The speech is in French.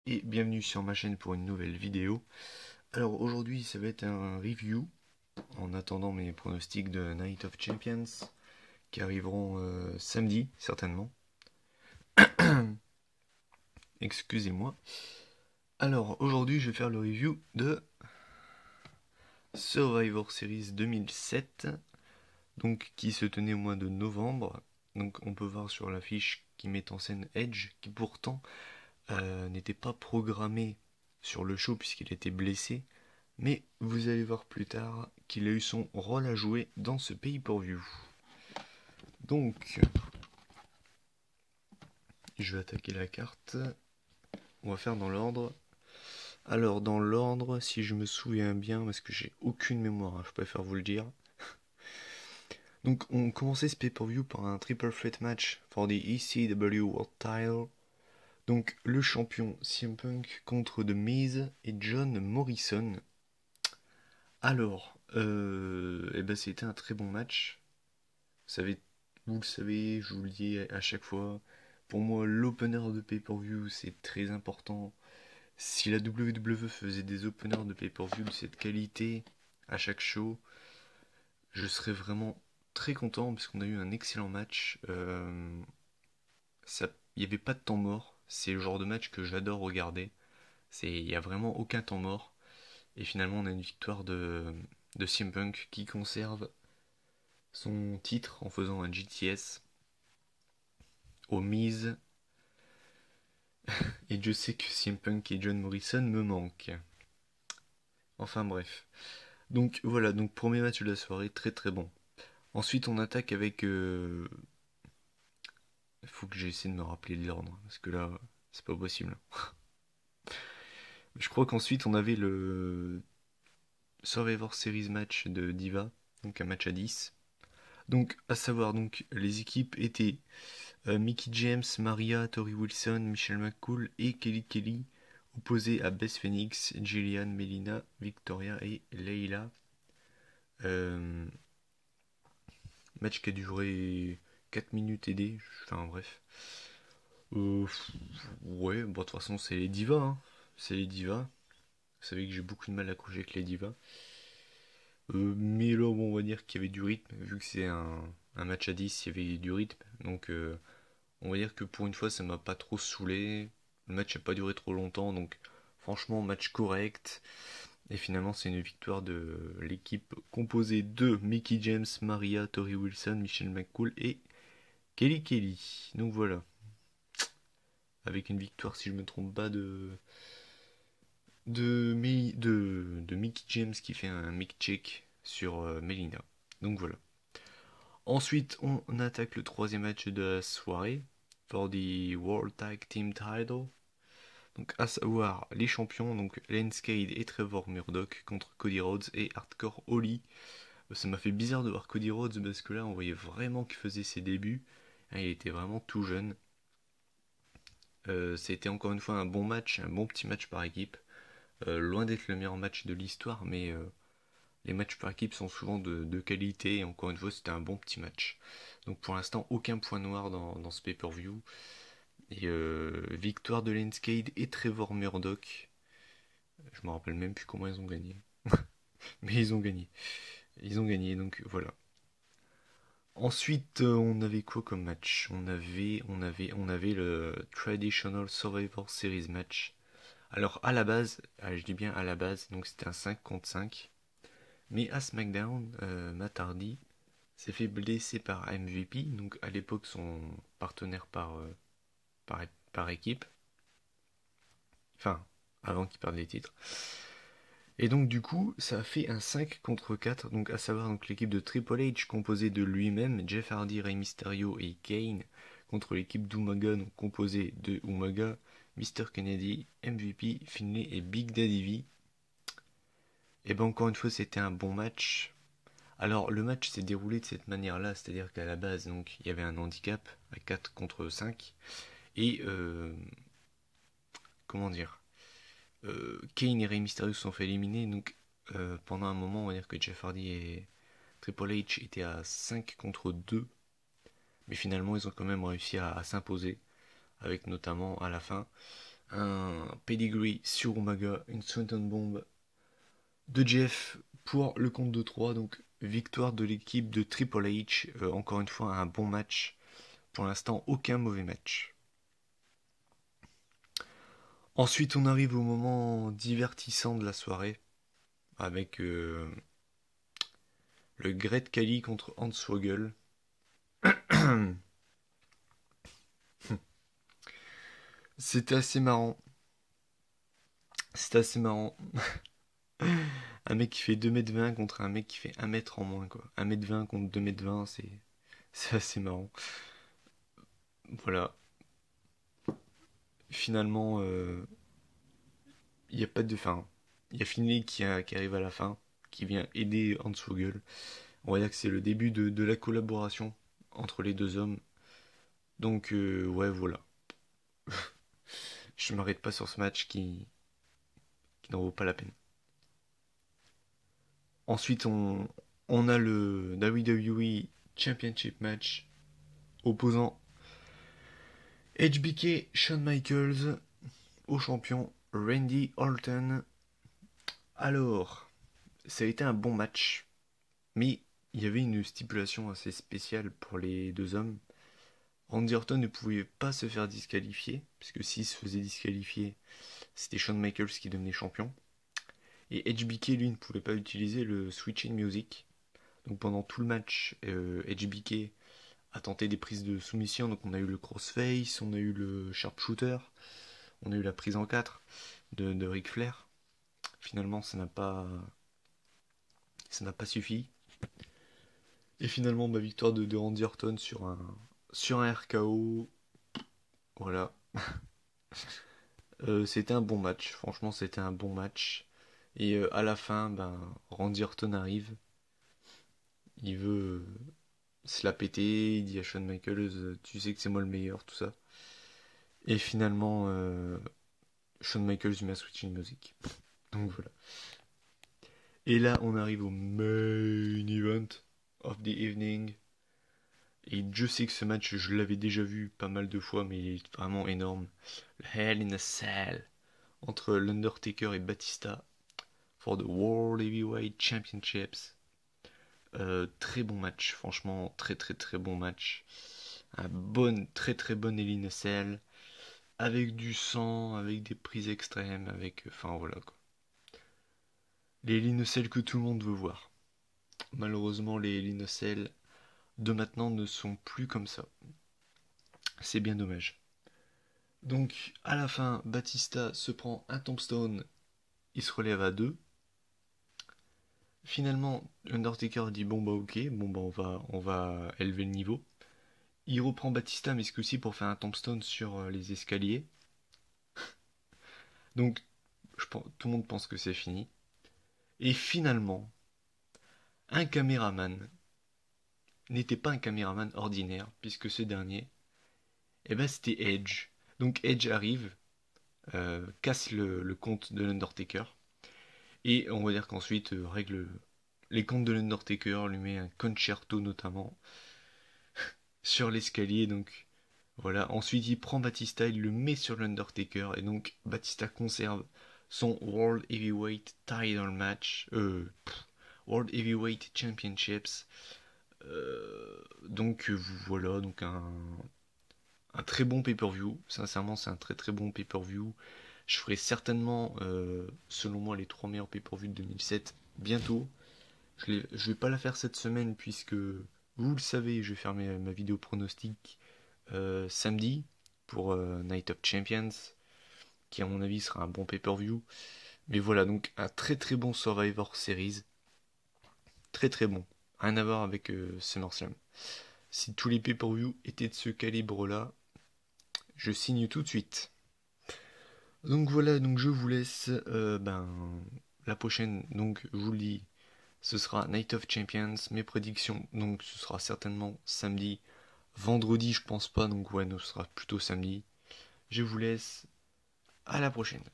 et bienvenue sur ma chaîne pour une nouvelle vidéo. Alors aujourd'hui ça va être un review en attendant mes pronostics de Night of Champions qui arriveront samedi certainement. Excusez-moi. Alors aujourd'hui je vais faire le review de Survivor Series 2007, donc qui se tenait au mois de novembre. Donc on peut voir sur l'affiche qui met en scène Edge, qui pourtant n'était pas programmé sur le show puisqu'il était blessé, mais vous allez voir plus tard qu'il a eu son rôle à jouer dans ce pay-per-view. Donc, je vais attaquer la carte. On va faire dans l'ordre. Alors, dans l'ordre, si je me souviens bien, parce que j'ai aucune mémoire, je préfère vous le dire. Donc, on commençait ce pay-per-view par un triple threat match for the ECW World Title. Donc, le champion CM Punk contre The Miz et John Morrison. Alors, c'était un très bon match. Vous le savez, je vous le dis à chaque fois. Pour moi, l'opener de pay-per-view, c'est très important. Si la WWE faisait des openers de pay-per-view de cette qualité à chaque show, je serais vraiment très content parce qu'on a eu un excellent match. Il n'y avait pas de temps mort. C'est le genre de match que j'adore regarder. Il n'y a vraiment aucun temps mort. Et finalement, on a une victoire de CM Punk qui conserve son titre en faisant un GTS aux Miz. Et je sais que CM Punk et John Morrison me manquent. Enfin bref. Donc voilà, donc premier match de la soirée, très très bon. Ensuite on attaque avec... Il faut que j'essaie de me rappeler de l'ordre, parce que là, c'est pas possible. Je crois qu'ensuite on avait le Survivor Series match de Diva, donc un match à 10. Donc à savoir, donc les équipes étaient Mickie James, Maria, Tori Wilson, Michelle McCool et Kelly Kelly, opposés à Beth Phoenix, Jillian, Melina, Victoria et Leila. Euh, Match qui a duré 4 minutes et des. Enfin bref. Euh, ouais, bon, de toute façon c'est les divas, hein. C'est les divas. Vous savez que j'ai beaucoup de mal à accrocher avec les divas. Mais là, bon, on va dire qu'il y avait du rythme. Vu que c'est un match à 10, il y avait du rythme. Donc on va dire que pour une fois, ça m'a pas trop saoulé. Le match n'a pas duré trop longtemps. Donc franchement, match correct. Et finalement, c'est une victoire de l'équipe composée de Mickie James, Maria, Tori Wilson, Michelle McCool et Kelly Kelly. Donc voilà. Avec une victoire, si je ne me trompe pas, de Mickie James qui fait un mic check sur Melina. Donc voilà. Ensuite, on attaque le troisième match de la soirée for the World Tag Team Title. Donc à savoir les champions, donc Lance Cade et Trevor Murdoch contre Cody Rhodes et Hardcore Holly. Ça m'a fait bizarre de voir Cody Rhodes parce que là on voyait vraiment qu'il faisait ses débuts. Il était vraiment tout jeune. C'était encore une fois un bon match, un bon petit match par équipe. Loin d'être le meilleur match de l'histoire, mais les matchs par équipe sont souvent de qualité. Et encore une fois, c'était un bon petit match. Donc pour l'instant, aucun point noir dans ce pay-per-view. Et victoire de Lance Cade et Trevor Murdoch. Je me rappelle même plus comment ils ont gagné. Mais ils ont gagné. Ils ont gagné, donc voilà. Ensuite, on avait quoi comme match? On avait le Traditional Survivor Series match. Alors à la base, je dis bien à la base, donc c'était un 5 contre 5. Mais à SmackDown, Matt Hardy s'est fait blesser par MVP, donc à l'époque son partenaire par, par équipe. Enfin, avant qu'il perde les titres. Et donc du coup, ça a fait un 5 contre 4, donc à savoir donc l'équipe de Triple H composée de lui-même, Jeff Hardy, Rey Mysterio et Kane, contre l'équipe d'Umaga, donc composée de Umaga, Mr. Kennedy, MVP, Finlay et Big Daddy V. Et ben encore une fois, c'était un bon match. Alors le match s'est déroulé de cette manière-là, c'est-à-dire qu'à la base, donc il y avait un handicap à 4 contre 5 et comment dire, Kane et Rey Mysterio se sont fait éliminer, donc pendant un moment, on va dire que Jeff Hardy et Triple H étaient à 5 contre 2, mais finalement ils ont quand même réussi à s'imposer, avec notamment à la fin un pedigree sur Umaga, une Swanton Bomb de Jeff pour le compte de 3. Donc victoire de l'équipe de Triple H. Encore une fois, un bon match. Pour l'instant, aucun mauvais match. Ensuite, on arrive au moment divertissant de la soirée avec le Great Khali contre Hornswoggle. C'était assez marrant. C'était assez marrant. Un mec qui fait 2m20 contre un mec qui fait 1 m en moins, quoi. 1m20 contre 2m20, c'est assez marrant. Voilà. Finalement, il n'y a pas de fin. Il y a Finlay qui arrive à la fin, qui vient aider Hornswoggle. On va dire que c'est le début de la collaboration entre les deux hommes. Donc, ouais, voilà. Je m'arrête pas sur ce match qui n'en vaut pas la peine. Ensuite, on a le WWE Championship match opposant HBK Shawn Michaels au champion Randy Orton. Alors, ça a été un bon match, mais il y avait une stipulation assez spéciale pour les deux hommes. Randy Orton ne pouvait pas se faire disqualifier, puisque s'il se faisait disqualifier, c'était Shawn Michaels qui devenait champion. Et HBK, lui, ne pouvait pas utiliser le switching music. Donc pendant tout le match, HBK a tenté des prises de soumission. Donc on a eu le crossface, on a eu le sharpshooter, on a eu la prise en 4 de Ric Flair. Finalement, ça n'a pas suffi. Et finalement, victoire de Randy Orton sur un RKO. Voilà. C'était un bon match. Franchement, c'était un bon match. Et à la fin, Randy Orton arrive. Il veut se la péter. Il dit à Shawn Michaels, tu sais que c'est moi le meilleur, tout ça. Et finalement, Shawn Michaels lui met Switching Music. Donc voilà. Et là, on arrive au main event of the evening. Et je sais que ce match, je l'avais déjà vu pas mal de fois, mais il est vraiment énorme. Le Hell in a Cell entre l'Undertaker et Batista for the World Heavyweight Championships. Très bon match, franchement, très très très bon match. Très très bon Hell in a Cell, avec du sang, avec des prises extrêmes, enfin voilà quoi. Les Hell in a Cell que tout le monde veut voir. Malheureusement, les Hell in a Cell de maintenant ne sont plus comme ça. C'est bien dommage. Donc, à la fin, Batista se prend un tombstone, il se relève à 2. Finalement, Undertaker dit bon bah ok, on va élever le niveau. Il reprend Batista, mais ce coup-ci pour faire un tombstone sur les escaliers. Donc, tout le monde pense que c'est fini. Et finalement, un caméraman n'était pas un caméraman ordinaire, puisque ce dernier, c'était Edge. Donc Edge arrive, casse le compte de l'Undertaker. Et on va dire qu'ensuite règle les comptes de l'Undertaker, lui met un concerto notamment sur l'escalier. Donc voilà, ensuite il prend Batista, il le met sur l'Undertaker. Et donc Batista conserve son World Heavyweight Title Match. World Heavyweight Championships. Donc voilà, donc un très bon pay-per-view. Sincèrement, c'est un très très bon pay-per-view. Je ferai certainement, selon moi, les 3 meilleurs pay-per-view de 2007 bientôt. Je vais pas la faire cette semaine puisque, vous le savez, je vais faire ma vidéo pronostic samedi pour Night of Champions, qui à mon avis sera un bon pay-per-view. Mais voilà, donc un très très bon Survivor Series. Très très bon. Rien à voir avec SummerSlam. Si tous les pay-per-view étaient de ce calibre-là, je signe tout de suite. Donc voilà, donc je vous laisse. La prochaine, donc je vous le dis, ce sera Night of Champions. Mes prédictions, donc ce sera certainement samedi. Vendredi, je pense pas, donc ouais, ce sera plutôt samedi. Je vous laisse. À la prochaine.